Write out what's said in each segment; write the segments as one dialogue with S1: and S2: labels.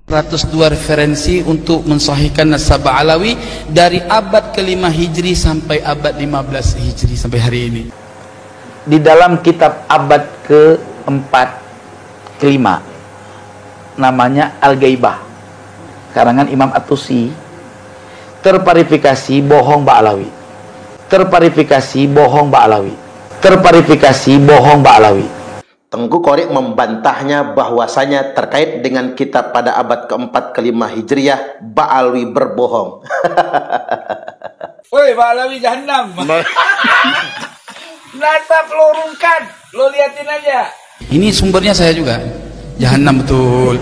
S1: 102 referensi untuk mensahihkan nasab Alawi dari abad ke-5 Hijri sampai abad 15 Hijri sampai hari ini.
S2: Di dalam kitab abad ke-4 ke-5 namanya Al-Ghaibah karangan Imam At-Tusi, terparifikasi bohong Ba'alawi, terparifikasi bohong Ba'alawi, terparifikasi bohong Ba'alawi.
S3: Tengku Korek membantahnya bahwasanya terkait dengan kitab pada abad ke-4 ke-5 Hijriah, Ba'alawi berbohong.
S4: Woi, Ba'alawi Jahannam. Natap lo rungkan, lo liatin aja.
S1: Ini sumbernya saya juga. Jahannam betul.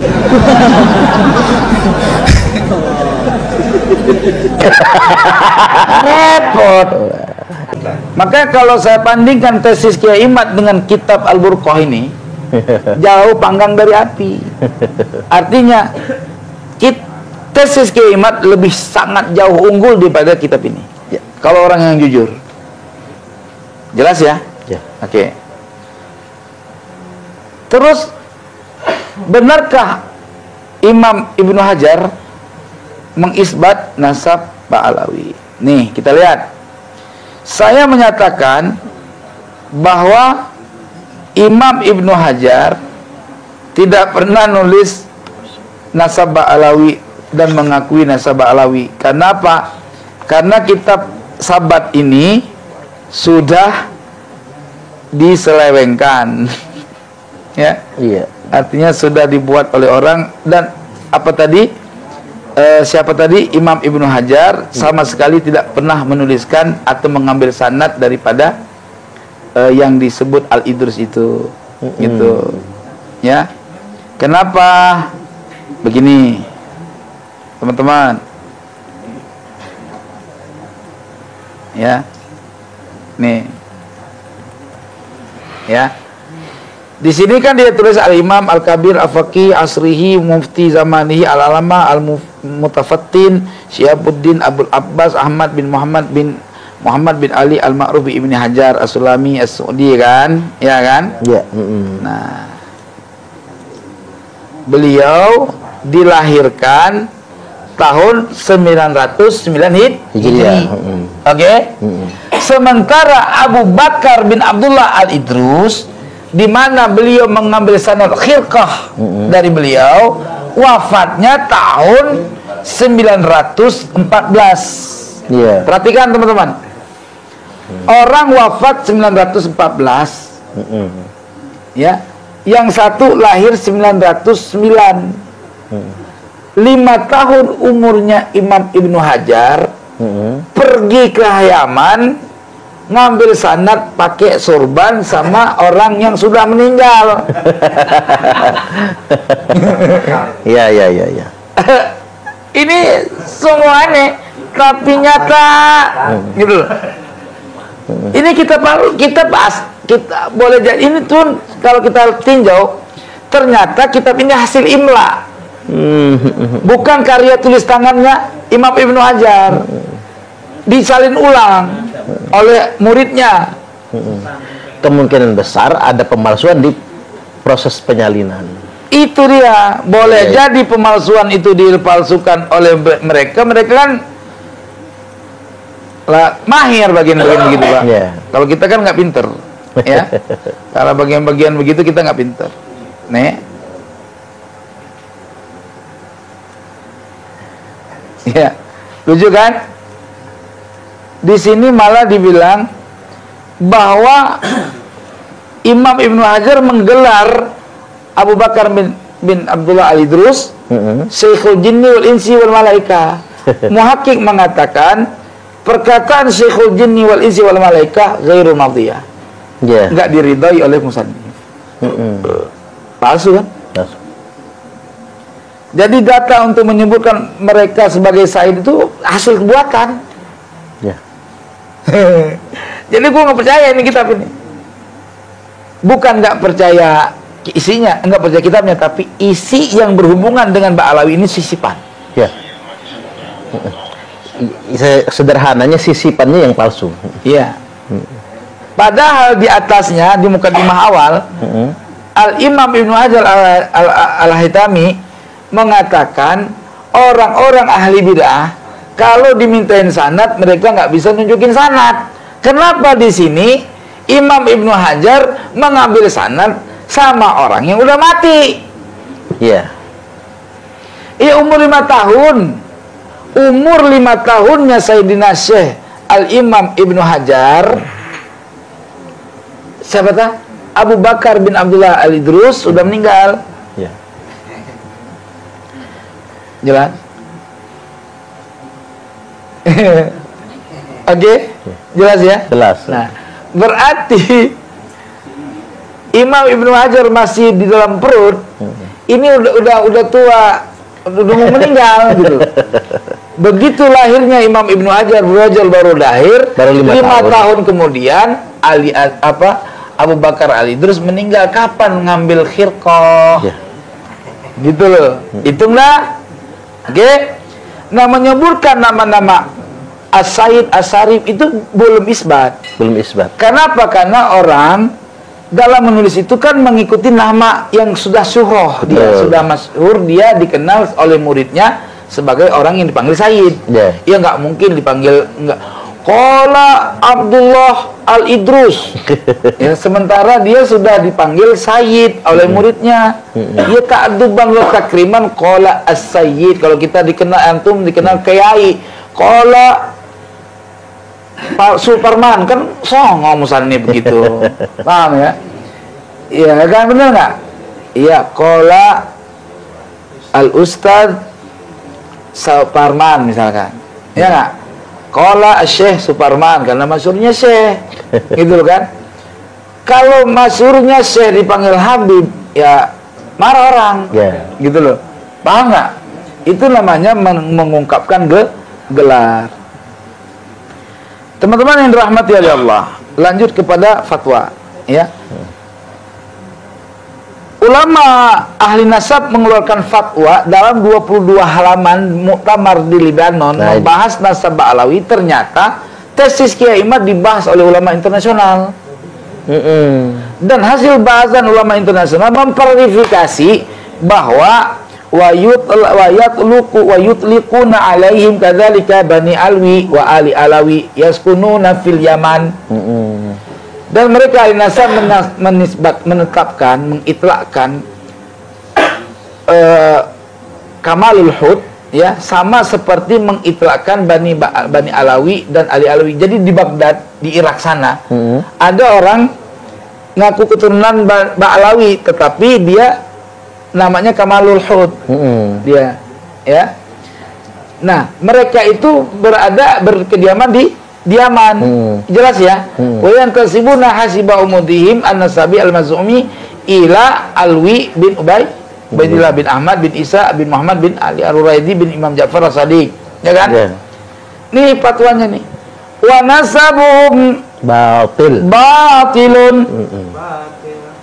S2: Repot. Maka kalau saya bandingkan tesis Kiai Imad dengan kitab Al-Burqah ini, jauh panggang dari api. Artinya tesis Kiai Imad lebih sangat jauh unggul daripada kitab ini ya, kalau orang yang jujur. Jelas ya?
S3: Ya.
S2: Oke. Terus benarkah Imam Ibnu Hajar mengisbat nasab Ba'alawi? Nih, kita lihat. Saya menyatakan bahwa Imam Ibnu Hajar tidak pernah nulis nasab Ba'alawi dan mengakui nasab Ba'alawi. Kenapa? Karena kitab Sabat ini sudah diselewengkan. Ya,
S3: Iya.
S2: artinya sudah dibuat oleh orang. Dan apa tadi? Siapa tadi? Imam Ibnu Hajar sama sekali tidak pernah menuliskan atau mengambil sanad daripada yang disebut Al-Idrus itu. Gitu. Ya. Kenapa? Begini, teman-teman. Ya. Nih. Ya. Di sini kan dia tulis Al-Imam Al-Kabir Al-Faqih Asrihi Mufti Zamanihi Al-Alama Al-Mutafattin Syihabuddin Abul Abbas Ahmad bin Muhammad bin Ali Al-Ma'ruf Ibni Hajar As-Sulami As-Su'di kan? Ya kan?
S3: Ya.
S2: Nah, beliau dilahirkan tahun 909 Hijri. Oke? Sementara Abu Bakar bin Abdullah Al-Idrus, di mana beliau mengambil sanad khirqah dari beliau, wafatnya tahun 914.
S3: Iya.
S2: Perhatikan teman-teman. Orang wafat 914. Ya. Yang satu lahir 909. 5 tahun umurnya Imam Ibnu Hajar pergi ke Yaman, ngambil sanad pakai sorban sama orang yang sudah meninggal.
S3: Iya.
S2: Ini semua aneh tapi nyata gitu loh. Ini kita bahas, kita boleh jadi ini tuh kalau kita tinjau ternyata kitab ini hasil imla, bukan karya tulis tangannya Imam Ibnu Hajar, disalin ulang oleh muridnya.
S3: Kemungkinan besar ada pemalsuan di proses penyalinan.
S2: Itu dia, boleh jadi pemalsuan itu dipalsukan oleh mereka kan lah mahir bagian-bagian begitu Pak. Kalau kita kan nggak pinter ya. Kalau bagian-bagian begitu kita nggak pinter. Nih ya, lucu kan? Di sini malah dibilang bahwa Imam Ibnu Hajar menggelar Abu Bakar bin Abdullah Al-Idrus Syekhul Jinni wal Insi wal Malaika. Muhakkik mengatakan perkataan Syekhul Jinni wal Insi wal Malaika ghairu madhiyah. Enggak diridhai oleh musannif. Palsu kan?
S3: Palsu.
S2: Jadi data untuk menyebutkan mereka sebagai said itu hasil buatan.
S3: Ya.
S2: Jadi gue nggak percaya ini kitab ini. Bukan nggak percaya isinya, nggak percaya kitabnya, tapi isi yang berhubungan dengan Ba'alawi ini sisipan.
S3: Ya. Sederhananya sisipannya yang palsu.
S2: Iya. Padahal di atasnya di mukadimah awal Al-Imam Ibnu Hajar Al-Haytami mengatakan orang-orang ahli bid'ah kalau dimintain sanad mereka nggak bisa nunjukin sanad. Kenapa di sini Imam Ibnu Hajar mengambil sanad sama orang yang udah mati?
S3: Iya.
S2: Iya, umur 5 tahun. Umur 5 tahunnya Sayyidina Syekh Al-Imam Ibnu Hajar, siapa tah? Abu Bakar bin Abdullah Al-Idrus sudah meninggal.
S3: Iya.
S2: Jelas? Oke? Jelas ya?
S3: Jelas.
S2: Nah, berarti Imam Ibnu Hajar masih di dalam perut. Ini udah tua, udah mau meninggal gitu. Begitu lahirnya Imam Ibnu Hajar baru lahir,
S3: baru
S2: 5 tahun kemudian Abu Bakar Al-Idrus meninggal. Kapan ngambil khirqah?
S3: Ya.
S2: Gitu loh. Hitunglah. Oke. Nah, menyebutkan nama-nama As-Said, As-Sarif itu belum isbat.
S3: Belum isbat.
S2: Kenapa? Karena orang dalam menulis itu kan mengikuti nama yang sudah syuhroh, dia sudah masyhur, dia dikenal oleh muridnya sebagai orang yang dipanggil Sayyid. Ya nggak mungkin dipanggil nggak. Qala Abdullah Al-Idrus. Ya, sementara dia sudah dipanggil Sayyid oleh muridnya. Ya ta'adduban wa takriman qala As-Sayyid. Kalau kita dikenal, antum dikenal Kiai, qala Pak Superman, kan songong misalnya begitu. Paham ya? Iya kan, benar nggak? Iya, qala Al-Ustadz Suparman misalkan. Ya nggak? Qala Syekh Suparman, karena masyhurnya Syekh. Gitu kan? Kalau masyhurnya Syekh dipanggil Habib, ya marah orang. Gitu loh. Paham nggak? Itu namanya mengungkapkan gelar. Teman-teman yang dirahmati oleh Allah, lanjut kepada fatwa, ya. Ulama ahli nasab mengeluarkan fatwa dalam 22 halaman muktamar di Libanon membahas nasab Ba'alawi. Ternyata tesis Kiai Imad dibahas oleh ulama internasional. Dan hasil bahasan ulama internasional memverifikasi bahwa wa yutliquna alaihim kadzalika bani alwi wa ali alawi yaskununa fil yaman. Dan mereka ahli nasab menetapkan, mengitlakkan Kamalul Hud, ya, sama seperti mengitlakkan Bani Alawi dan Ali Alawi. Jadi di Baghdad, di Irak sana, ada orang ngaku keturunan Ba'alawi, tetapi dia namanya Kamalul Hud. Dia, ya. Nah, mereka itu berkediaman di Yaman. Jelas ya? Wa yantasibuna hasiba umudihim an-nasabi al-maz'umi ila Alwi bin Ubaidillah bin Ahmad bin Isa bin Muhammad bin Ali Ar-Ruraidi bin Imam Ja'far As-Sadiq. Ya kan? Nih fatwanya nih. Wa nasabuhum batilun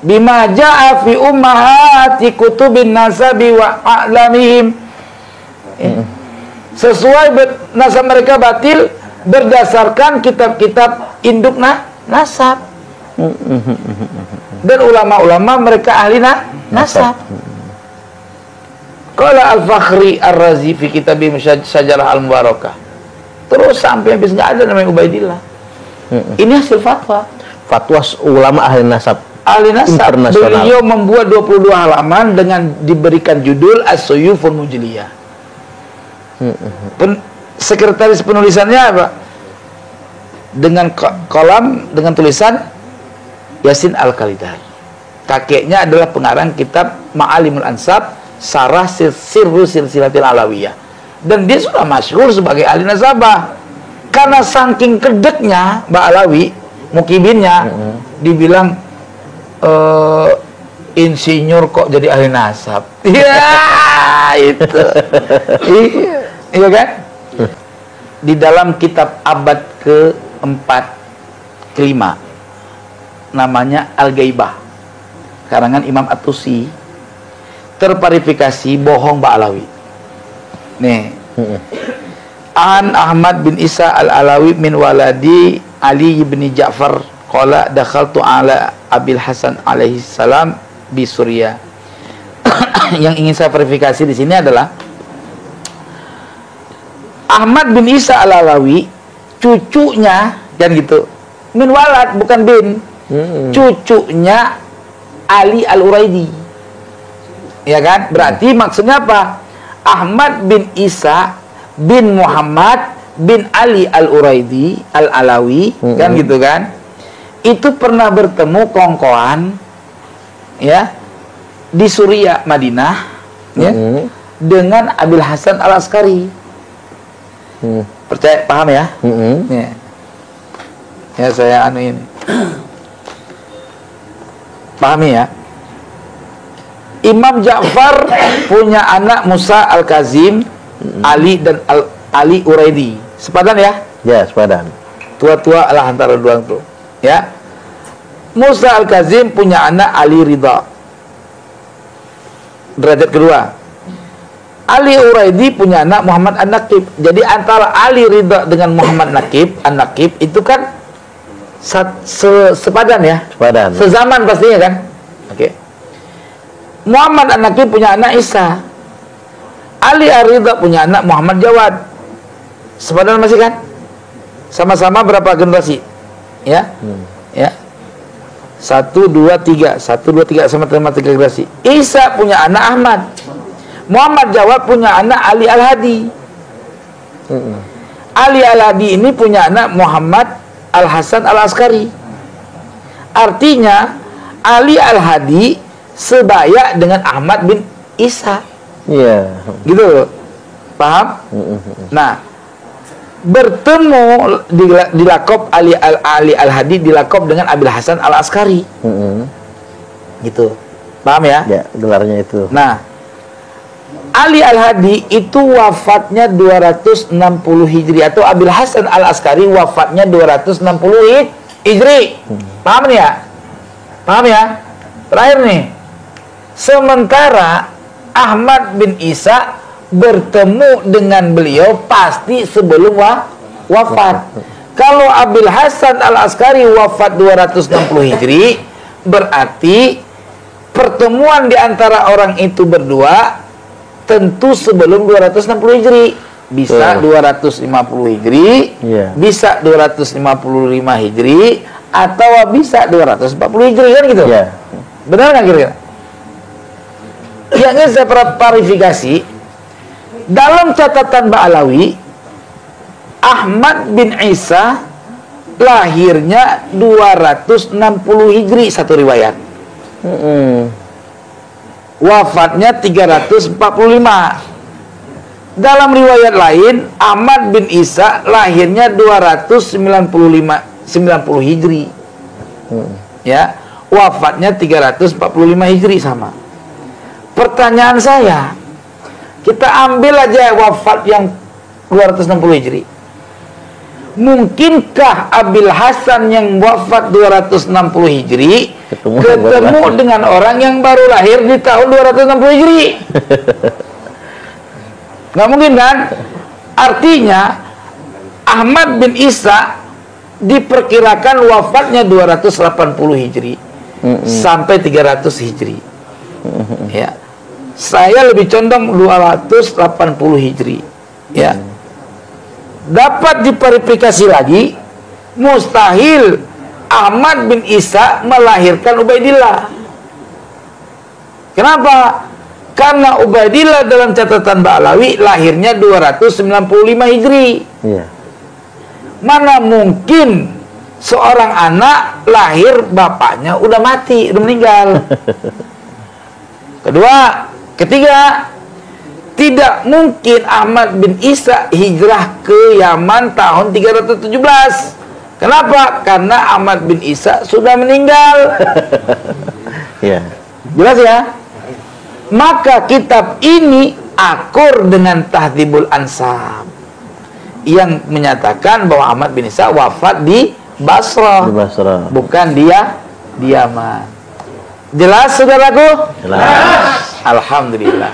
S2: bima ja'a fi ummahati kutubin nasabi wa a'lamihim. Sesuai nasab mereka batil berdasarkan kitab-kitab induk nasab. Dan ulama-ulama mereka ahli nasab. Qala Al-Fakhri Ar-Razi fi kitab Syajarah Al-Mubarakah. Terus sampai habis nggak ada namanya Ubaidillah. Ini hasil fatwa.
S3: Fatwa ulama ahli nasab.
S2: Ahli nasab. Beliau membuat 22 halaman dengan diberikan judul As-Suyuful Mujliyah. Sekretaris penulisannya apa? Dengan kolam dengan tulisan Yasin Al-Khalidar. Kakeknya adalah pengarang kitab Ma'alimul Ansab, Sarah Sirru Silsilatil Alawiyah. Dan dia sudah masyhur sebagai ahli nasabah. Karena saking kedeknya Mbak Alawi, mukibinnya, dibilang insinyur kok jadi ahli nasab. Iya, itu. Iya kan? Di dalam kitab abad ke-4 ke-5 namanya Al-Gaibah karangan Imam At-Tusi, terverifikasi bohong Ba'alawi. Nih, An Ahmad bin Isa Al-Alawi min waladi Ali bin Ja'far qala dakhaltu ala Abil Hasan alaihi salam bi Suriah yang ingin saya verifikasi di sini adalah Ahmad bin Isa Al-Alawi, cucunya kan gitu. Min walad bukan bin. Cucunya Ali Al-Uraidi. Ya kan? Berarti maksudnya apa? Ahmad bin Isa bin Muhammad bin Ali Al-Uraidi Al-Alawi, kan gitu kan? Itu pernah bertemu kongkoan ya di Suriah Madinah ya dengan Abil Hasan Al-Askari. Percaya, paham ya? Ya. Ya, saya anu ini. Pahami ya? Imam Ja'far punya anak Musa Al-Kazim, Ali dan Ali Uraidi. Sepadan ya?
S3: Ya, sepadan.
S2: Tua-tua lah antara dua itu. Ya. Musa Al-Kazim punya anak Ali Ridha. Derajat kedua. Ali Uraidi punya anak Muhammad An-Naqib. Jadi antara Ali Ridha dengan Muhammad An-Naqib itu kan sepadan ya? Sepadan. Sezaman pastinya kan? Oke. Muhammad An-Naqib punya anak Isa. Ali Ridha punya anak Muhammad Jawad. Sepadan masih kan? Sama-sama berapa generasi? Ya? Ya. 1, 2, 3 sama 3 generasi. Isa punya anak Ahmad. Muhammad Jawad punya anak Ali Al-Hadi. Ali Al-Hadi ini punya anak Muhammad Al-Hasan Al-Askari. Artinya Ali Al-Hadi sebaya dengan Ahmad bin Isa. Iya. Gitu. Paham? Nah, bertemu di lakop Ali Al-Hadi dilakop dengan Abil Hasan Al-Askari. Gitu. Paham ya? Ya, gelarnya itu. Nah, Ali Al-Hadi itu wafatnya 260 Hijri atau Abil Hasan Al-Askari wafatnya 260 Hijri. Paham nih ya? Paham ya? Terakhir nih. Sementara Ahmad bin Isa bertemu dengan beliau pasti sebelum wafat. Kalau Abil Hasan Al-Askari wafat 260 Hijri, berarti pertemuan di antara orang itu berdua tentu sebelum 260 Hijri. Bisa 250 Hijri, bisa 255 Hijri, atau bisa 240 Hijri, kan gitu. Benar nggak kira-kira? Yang ingin saya klarifikasi, dalam catatan Ba'alawi, Ahmad bin Isa lahirnya 260 Hijri satu riwayat. Wafatnya 345. Dalam riwayat lain, Ahmad bin Isa lahirnya 290 Hijri. Ya, wafatnya 345 Hijri sama. Pertanyaan saya, kita ambil aja wafat yang 260 Hijri. Mungkinkah Abil Hasan yang wafat 260 Hijri ketemu dengan orang yang baru lahir di tahun 260 Hijri? Nggak mungkin kan? Artinya Ahmad bin Isa diperkirakan wafatnya 280 Hijri sampai 300 Hijri. Ya. Saya lebih condong 280 Hijri. Ya. Dapat diverifikasi lagi, mustahil Ahmad bin Isa melahirkan Ubaidillah. Kenapa? Karena Ubaidillah dalam catatan Ba'alawi lahirnya 295 Hijri. Mana mungkin seorang anak lahir bapaknya udah mati, udah meninggal. Ketiga, tidak mungkin Ahmad bin Isa hijrah ke Yaman tahun 317. Kenapa? Karena Ahmad bin Isa sudah meninggal. Jelas ya? Maka kitab ini akur dengan Tahdhibul Ansab yang menyatakan bahwa Ahmad bin Isa wafat di Basrah, bukan dia di Yaman. Jelas saudaraku? Jelas. Alhamdulillah.